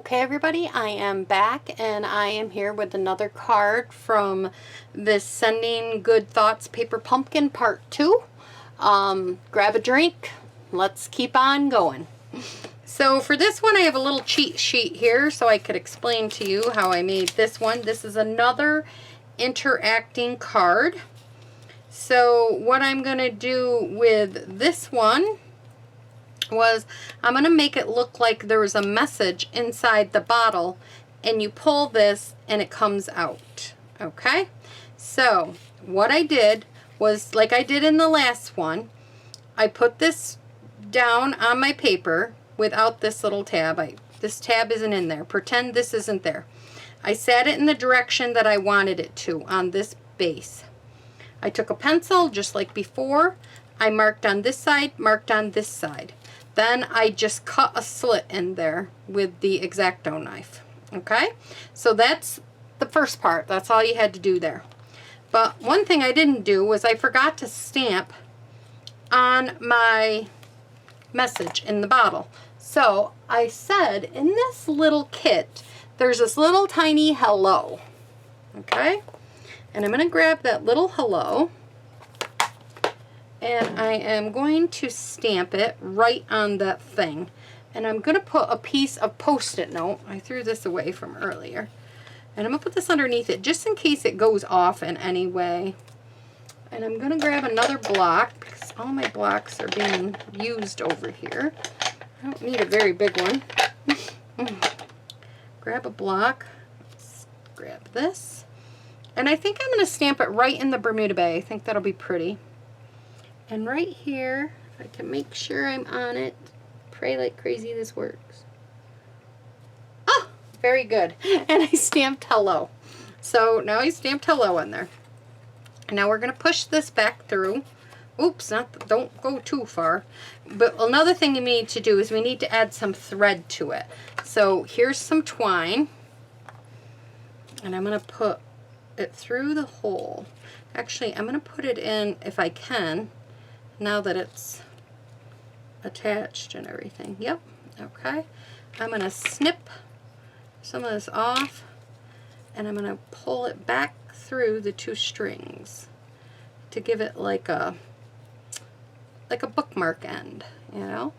Okay, everybody, I am back and I am here with another card from this Sending Good Thoughts Paper Pumpkin Part 2. Grab a drink. Let's keep on going. So for this one, I have a little cheat sheet here so I could explain to you how I made this one. This is another interacting card. So what I'm going to do with this one was I'm going to make it look like there was a message inside the bottle, and you pull this and it comes out. Okay, so what I did was, like I did in the last one, I put this down on my paper without this little tab. This tab isn't in there. Pretend this isn't there. I sat it in the direction that I wanted it to on this base. I took a pencil just like before. I marked on this side, marked on this side. Then I just cut a slit in there with the X-Acto knife. Okay, so that's the first part. That's all you had to do there. But one thing I didn't do was I forgot to stamp on my message in the bottle. So I said in this little kit, there's this little tiny hello. Okay, and I'm going to grab that little hello. And I am going to stamp it right on that thing. And I'm going to put a piece of Post-it note. I threw this away from earlier. And I'm going to put this underneath it just in case it goes off in any way. And I'm going to grab another block because all my blocks are being used over here. I don't need a very big one. Grab a block. Let's grab this. And I think I'm going to stamp it right in the Bermuda Bay. I think that'll be pretty. And right here, if I can make sure I'm on it, pray like crazy this works. Oh, very good. And I stamped hello. So now I stamped hello in there. And now we're going to push this back through. Oops, don't go too far. But another thing we need to do is we need to add some thread to it. So here's some twine. And I'm going to put it through the hole. Actually, I'm going to put it in, if I can, now that it's attached and everything. Yep, okay. I'm going to snip some of this off, and I'm going to pull it back through the two strings to give it like a bookmark end, you know.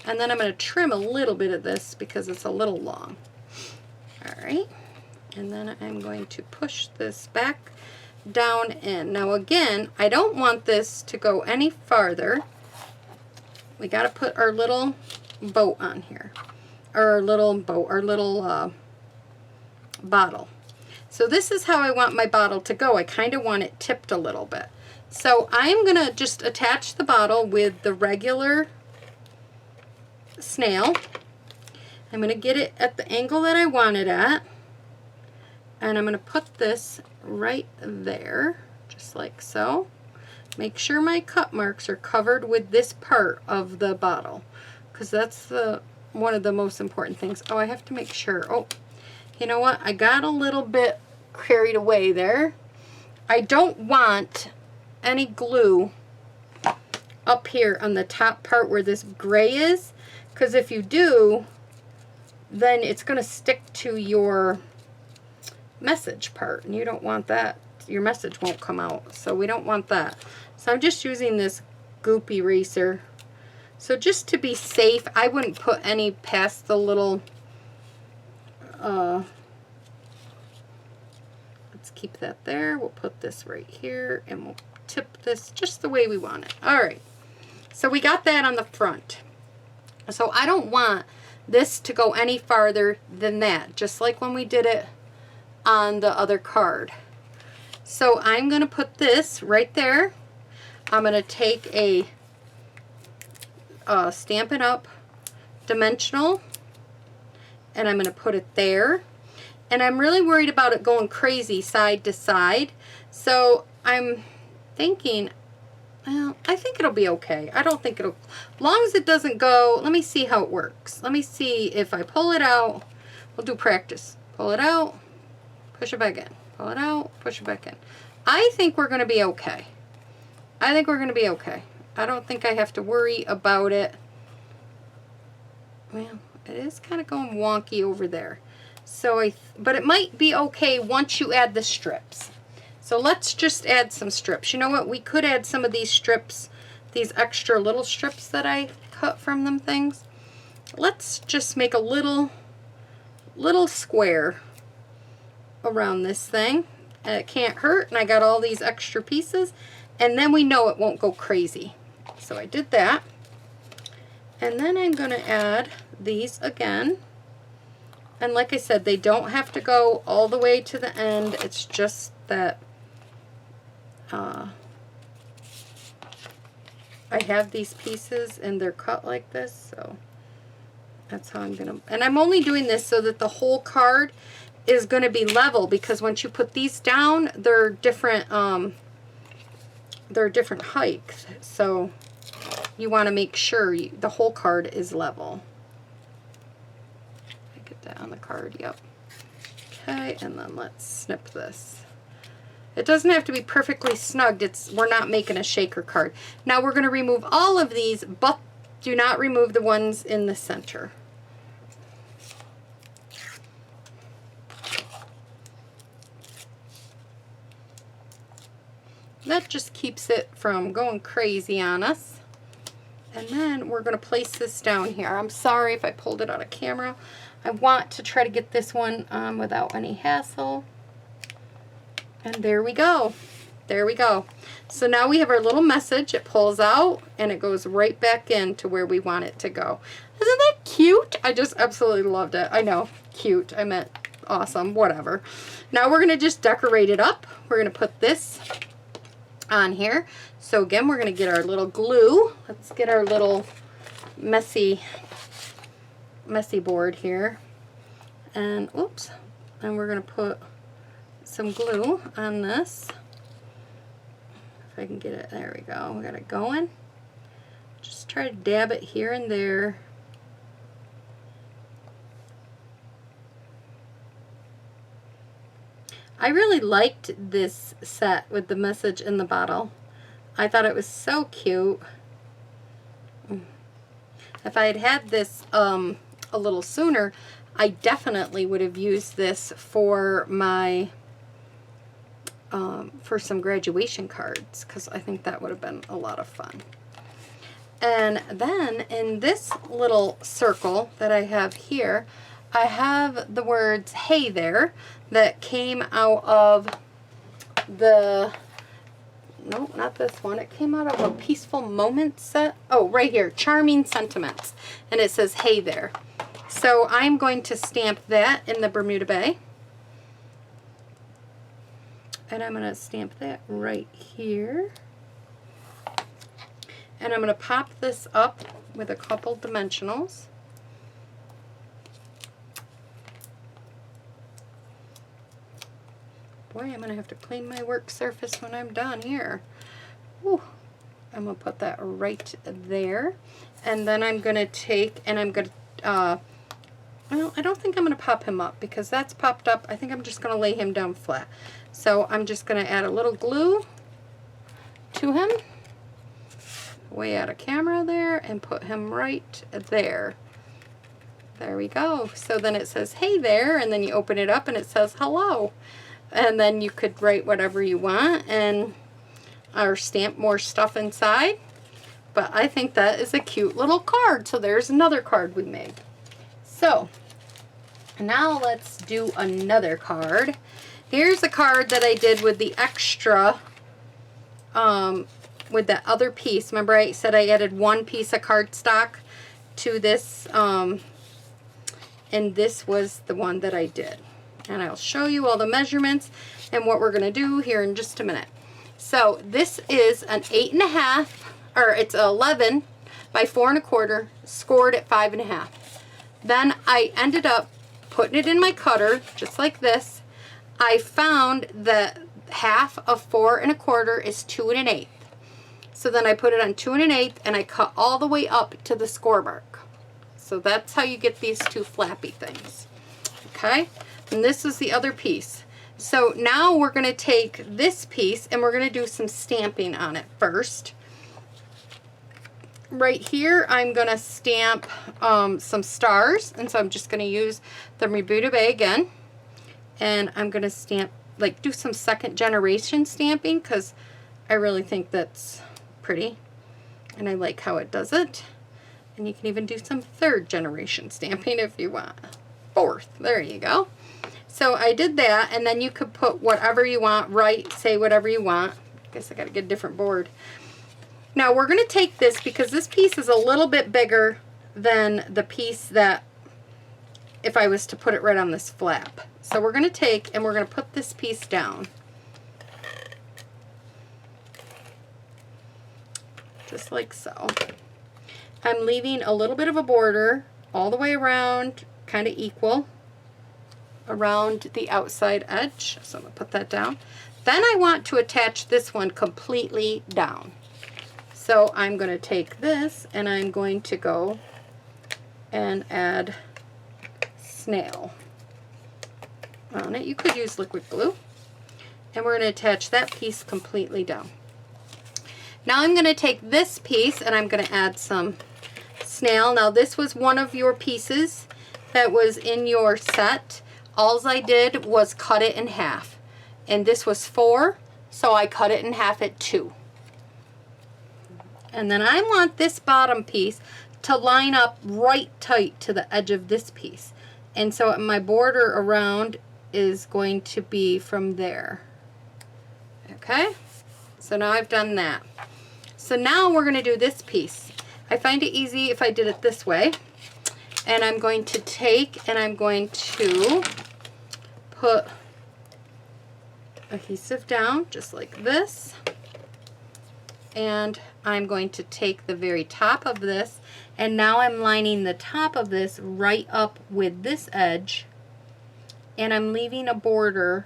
And then I'm going to trim a little bit of this because it's a little long. All right, and then I'm going to push this back down in. Now again, I don't want this to go any farther. We got to put our little boat on here, or our little boat, our little bottle. So this is how I want my bottle to go. I kind of want it tipped a little bit. So I'm going to just attach the bottle with the regular snail. I'm going to get it at the angle that I want it at. And I'm going to put this right there, just like so. Make sure my cut marks are covered with this part of the bottle, because that's one of the most important things. Oh, I have to make sure. Oh, you know what? I got a little bit carried away there. I don't want any glue up here on the top part where this gray is, because if you do, then it's going to stick to your message part, and you don't want that. Your message won't come out, so we don't want that. So I'm just using this goop eraser. So just to be safe, I wouldn't put any past the little let's keep that there. We'll put this right here, and we'll tip this just the way we want it. All right, so we got that on the front. So I don't want this to go any farther than that, just like when we did it on the other card. So I'm going to put this right there. I'm going to take a Stampin' Up! Dimensional, and I'm going to put it there. And I'm really worried about it going crazy side to side. So I'm thinking, well, I think it'll be okay. I don't think it'll, as long as it doesn't go, let me see how it works. Let me see if I pull it out. We'll do practice. Pull it out. Push it back in. Pull it out, push it back in. I think we're going to be okay. I think we're going to be okay. I don't think I have to worry about it. Well, It is kind of going wonky over there. So but it might be okay once you add the strips. So let's just add some strips. You know what? We could add some of these strips, these extra little strips that I cut from them things. Let's just make a little square around this thing. And it can't hurt, and I got all these extra pieces, and then we know it won't go crazy. So I did that. And then I'm going to add these again. And like I said, they don't have to go all the way to the end. It's just that I have these pieces and they're cut like this, so that's how I'm going to, and I'm only doing this so that the whole card is going to be level, because once you put these down, they're different heights, so you want to make sure the whole card is level. I get that on the card, yep. Okay, and then let's snip this. It doesn't have to be perfectly snugged. We're not making a shaker card. Now we're going to remove all of these, but do not remove the ones in the center. That just keeps it from going crazy on us. And then we're going to place this down here. I'm sorry if I pulled it out of camera. I want to try to get this one on without any hassle. And there we go. There we go. So now we have our little message. It pulls out and it goes right back into where we want it to go. Isn't that cute? I just absolutely loved it. I know, cute. I meant awesome, whatever. Now we're going to just decorate it up. We're going to put this on here. So again, we're going to get our little glue. Let's get our little messy board here. And oops. And we're going to put some glue on this. If I can get it, there we go. We got it going. Just try to dab it here and there. I really liked this set with the message in the bottle. I thought it was so cute. If I had had this a little sooner, I definitely would have used this for my for some graduation cards, because I think that would have been a lot of fun. And then in this little circle that I have here, I have the words "Hey There" that came out of the, no, not this one. It came out of a Peaceful Moments set. Oh, right here, Charming Sentiments. And it says "Hey There." So I'm going to stamp that in the Bermuda Bay. And I'm going to stamp that right here. And I'm going to pop this up with a couple dimensionals. Boy, I'm going to have to clean my work surface when I'm done here. Whew. I'm going to put that right there. And then I'm going to take, and I'm going to, well, I don't think I'm going to pop him up because that's popped up. I think I'm just going to lay him down flat. So I'm just going to add a little glue to him, way out of camera there, and put him right there. There we go. So then it says "Hey There," and then you open it up and it says "Hello." And then you could write whatever you want and or stamp more stuff inside. But I think that is a cute little card. So there's another card we made. So now let's do another card. Here's a card that I did with the extra, with that other piece. Remember I said I added one piece of cardstock to this, and this was the one that I did. And I'll show you all the measurements and what we're going to do here in just a minute. So this is an 8.5, or it's 11 by 4 1/4, scored at 5.5. Then I ended up putting it in my cutter, just like this. I found that half of 4 1/4 is 2 1/8. So then I put it on 2 1/8 and I cut all the way up to the score mark. So that's how you get these two flappy things. Okay, and this is the other piece. So now we're going to take this piece and we're going to do some stamping on it first. right here, I'm going to stamp some stars. And so I'm just going to use the Bermuda Bay again. And I'm going to stamp, like do some second generation stamping because I really think that's pretty. And I like how it does it. And you can even do some third generation stamping if you want. Fourth, there you go. So I did that, and then you could put whatever you want, write, say whatever you want. I guess I got to get a different board. Now we're going to take this because this piece is a little bit bigger than the piece that if I was to put it right on this flap. So we're going to take and we're going to put this piece down. Just like so. I'm leaving a little bit of a border all the way around, kind of equal around the outside edge. So I'm going to put that down. Then I want to attach this one completely down. So I'm going to take this and I'm going to go and add snail on it. You could use liquid glue. And we're going to attach that piece completely down. Now I'm going to take this piece and I'm going to add some snail. Now this was one of your pieces that was in your set. All I did was cut it in half. And this was 4, so I cut it in half at 2. And then I want this bottom piece to line up right tight to the edge of this piece. And so my border around is going to be from there. Okay? So now I've done that. So now we're going to do this piece. I find it easy if I did it this way. And I'm going to take and I'm going to put adhesive down just like this. And I'm going to take the very top of this, and now I'm lining the top of this right up with this edge, and I'm leaving a border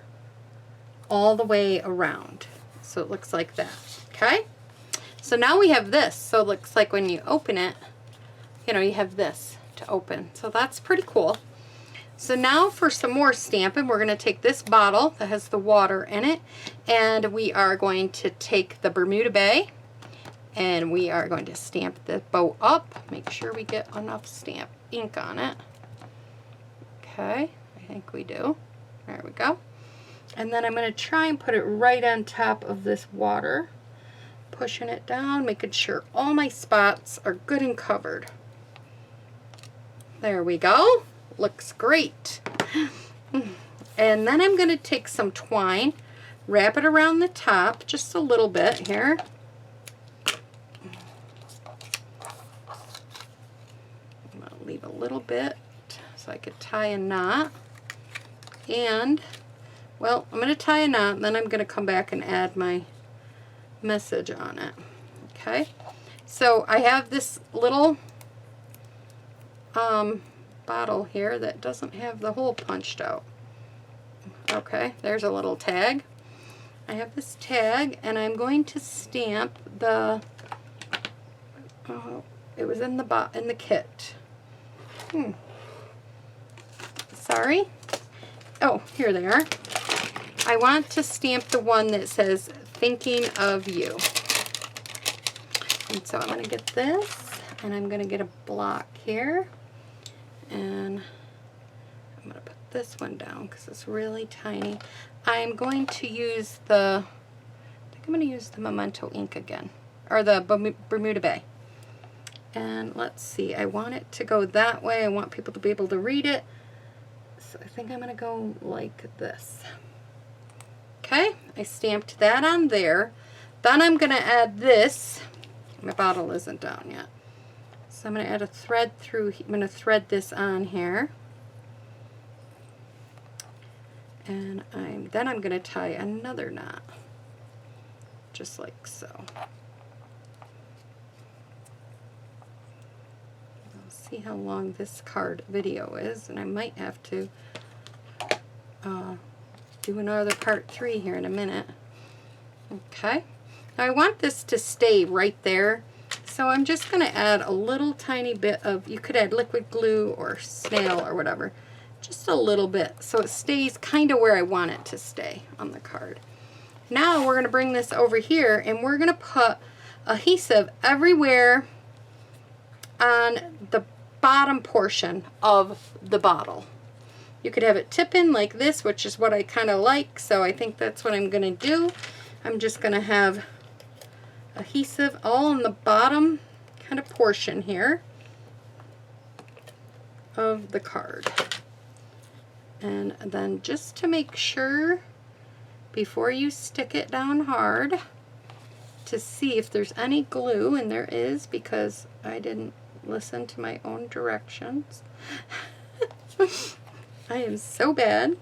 all the way around. So it looks like that, okay? So now we have this. So it looks like when you open it, you know, you have this to open. So that's pretty cool. So now for some more stamping, we're going to take this bottle that has the water in it, and we are going to take the Bermuda Bay, and we are going to stamp the boat up. Make sure we get enough stamp ink on it. Okay, I think we do. There we go. And then I'm going to try and put it right on top of this water, pushing it down, making sure all my spots are good and covered. There we go. Looks great. And then I'm going to take some twine, wrap it around the top just a little bit here. I'm going to leave a little bit so I could tie a knot. And, well, I'm going to tie a knot, and then I'm going to come back and add my message on it. Okay? So I have this little bottle here that doesn't have the hole punched out. Okay, there's a little tag. I have this tag, and I'm going to stamp the, it was in the kit. Sorry. Oh, here they are. I want to stamp the one that says thinking of you. And so I'm going to get this, and I'm going to get a block here. And I'm going to put this one down because it's really tiny. I'm going to use the, I think I'm going to use the Memento ink again, or the Bermuda Bay. And let's see, I want it to go that way. I want people to be able to read it. So I think I'm going to go like this. Okay, I stamped that on there. Then I'm going to add this. My bottle isn't down yet. So I'm going to add a thread through, I'm going to thread this on here. And then I'm going to tie another knot. Just like so. I'll see how long this card video is, and I might have to do another part 3 here in a minute. Okay. Now I want this to stay right there. So I'm just going to add a little tiny bit of, you could add liquid glue or snail or whatever, just a little bit so it stays kind of where I want it to stay on the card. Now we're going to bring this over here, and we're going to put adhesive everywhere on the bottom portion of the bottle. You could have it tip in like this, which is what I kind of like, so I think that's what I'm going to do. I'm just going to have adhesive all in the bottom kind of portion here of the card. And then just to make sure, before you stick it down hard, to see if there's any glue, and there is because I didn't listen to my own directions. I am so bad.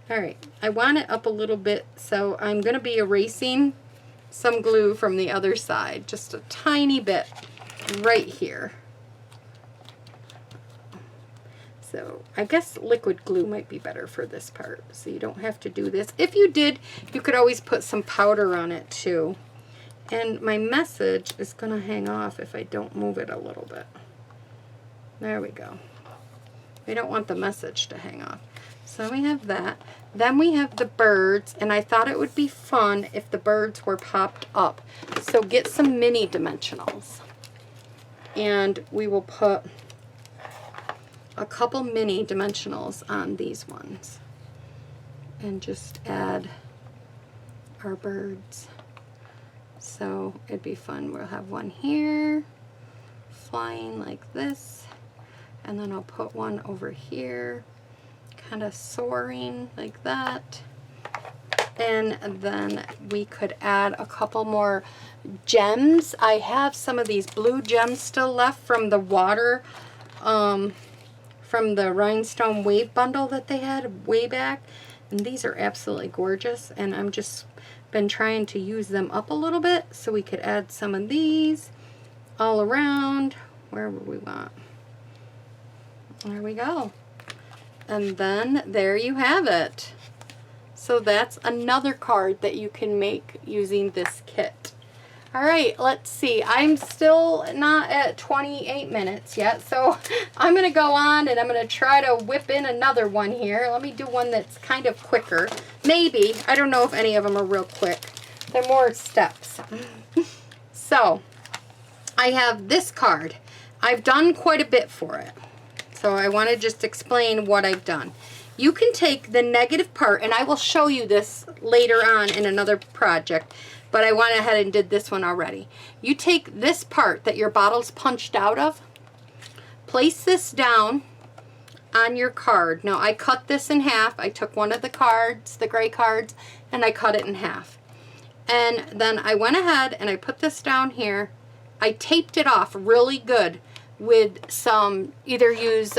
Alright, I want it up a little bit, so I'm going to be erasing some glue from the other side, just a tiny bit right here. So I guess liquid glue might be better for this part, so you don't have to do this. If you did, you could always put some powder on it too. And my message is going to hang off if I don't move it a little bit. There we go. We don't want the message to hang off. So we have that. Then we have the birds, and I thought it would be fun if the birds were popped up. So get some mini dimensionals. And we will put a couple mini dimensionals on these ones. And just add our birds. So it'd be fun. We'll have one here, flying like this. And then I'll put one over here, kind of soaring like that. And then we could add a couple more gems. I have some of these blue gems still left from the water, from the rhinestone wave bundle that they had way back. And these are absolutely gorgeous. And I'm just been trying to use them up a little bit. So we could add some of these all around wherever we want. There we go. And then there you have it. So that's another card that you can make using this kit. All right, let's see. I'm still not at 28 minutes yet, so I'm going to go on and I'm going to try to whip in another one here. Let me do one that's kind of quicker. Maybe. I don't know if any of them are real quick. They're more steps. So I have this card. I've done quite a bit for it. So I want to just explain what I've done. You can take the negative part, and I will show you this later on in another project, but I went ahead and did this one already. You take this part that your bottle's punched out of, place this down on your card. Now I cut this in half. I took one of the cards, the gray cards, and I cut it in half. And then I went ahead and I put this down here. I taped it off really good with some, either use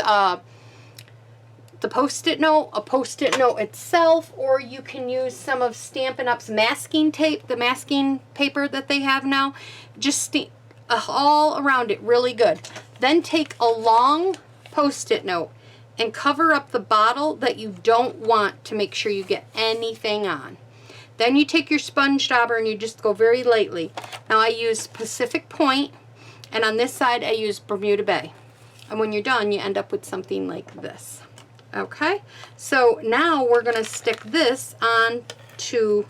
the Post-it note, a Post-it note itself, or you can use some of Stampin' Up's masking tape, the masking paper that they have now. Just all around it really good. Then take a long Post-it note and cover up the bottle that you don't want to make sure you get anything on. Then you take your sponge dauber and you just go very lightly. Now I use Pacific Point, and on this side I use Bermuda Bay. And when you're done, you end up with something like this. Okay, so now we're going to stick this on to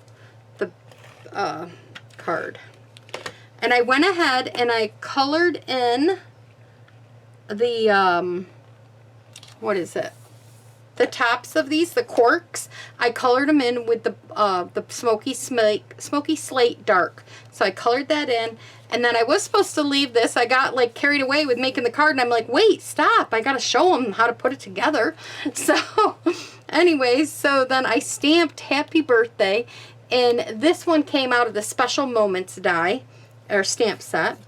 the card. And I went ahead and I colored in the, what is it? The tops of these, the corks. I colored them in with the smoky slate dark. So I colored that in. And then I was supposed to leave this. I got like carried away with making the card, and I'm like, wait, stop. I got to show them how to put it together. So anyways, so then I stamped Happy Birthday, and this one came out of the Special Moments die, or stamp set.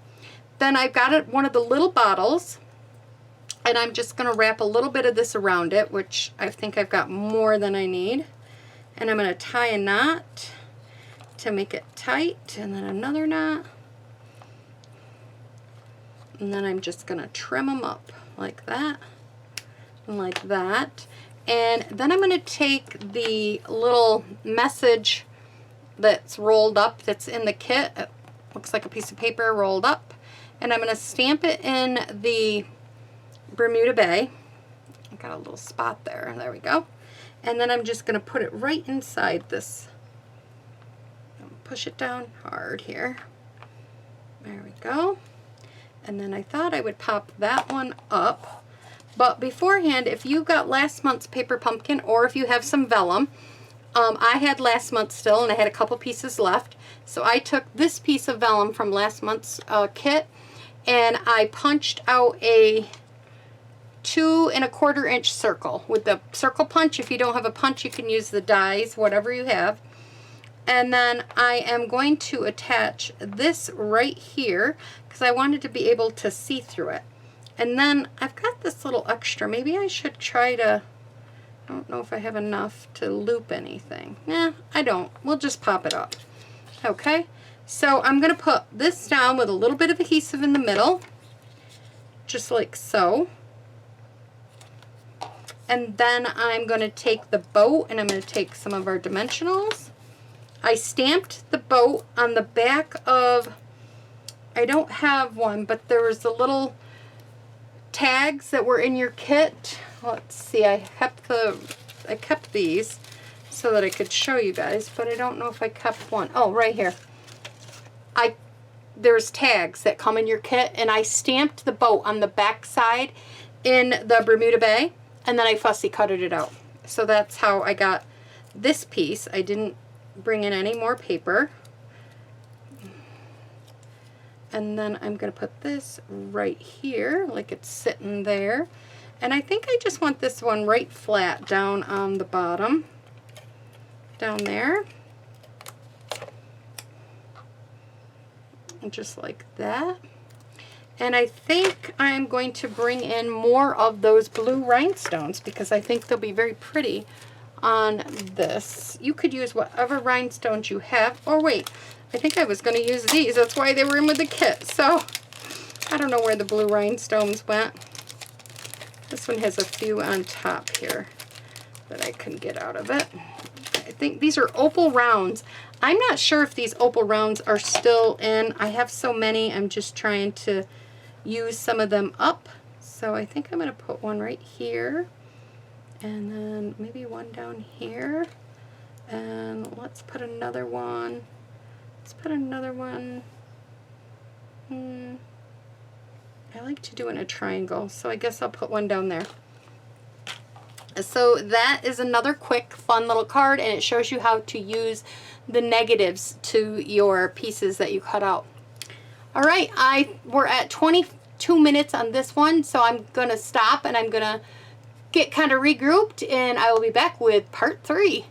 Then I've got one of the little bottles, and I'm just going to wrap a little bit of this around it, which I think I've got more than I need. And I'm going to tie a knot to make it tight, and then another knot. And then I'm just going to trim them up like that and like that. And then I'm going to take the little message that's rolled up that's in the kit. It looks like a piece of paper rolled up. And I'm going to stamp it in the Bermuda Bay. I got a little spot there. There we go. And then I'm just going to put it right inside this. Push it down hard here. There we go. And then I thought I would pop that one up. But beforehand, if you got last month's Paper Pumpkin, or if you have some vellum, I had last month still, and I had a couple pieces left. So I took this piece of vellum from last month's kit, and I punched out a 2 1/4 inch circle with the circle punch. If you don't have a punch, you can use the dies, whatever you have. And then I am going to attach this right here because I wanted to be able to see through it. And then I've got this little extra. Maybe I should try to, I don't know if I have enough to loop anything. I don't. We'll just pop it up. Okay, so I'm going to put this down with a little bit of adhesive in the middle, just like so. And then I'm going to take the boat, and I'm going to take some of our dimensionals. I stamped the boat on the back of, I don't have one, but there was the little tags that were in your kit. Let's see, I kept these so that I could show you guys, but I don't know if I kept one. Oh, right here. There's tags that come in your kit, and I stamped the boat on the back side in the Bermuda Bay, and then I fussy cutted it out. So that's how I got this piece. I didn't bring in any more paper. And then I'm going to put this right here, like it's sitting there. And I think I just want this one right flat down on the bottom, down there. And just like that. And I think I'm going to bring in more of those blue rhinestones because I think they'll be very pretty on this. You could use whatever rhinestones you have. Or wait, I think I was going to use these. That's why they were in with the kit. So I don't know where the blue rhinestones went. This one has a few on top here that I can get out of it. I think these are opal rounds. I'm not sure if these opal rounds are still in. I have so many, I'm just trying to use some of them up. So I think I'm going to put one right here. And then maybe one down here. And let's put another one. Let's put another one. I like to do it in a triangle, so I guess I'll put one down there. So that is another quick, fun little card, and it shows you how to use the negatives to your pieces that you cut out. All right, we're at 22 minutes on this one, so I'm going to stop and I'm going to get kind of regrouped, and I will be back with part 3.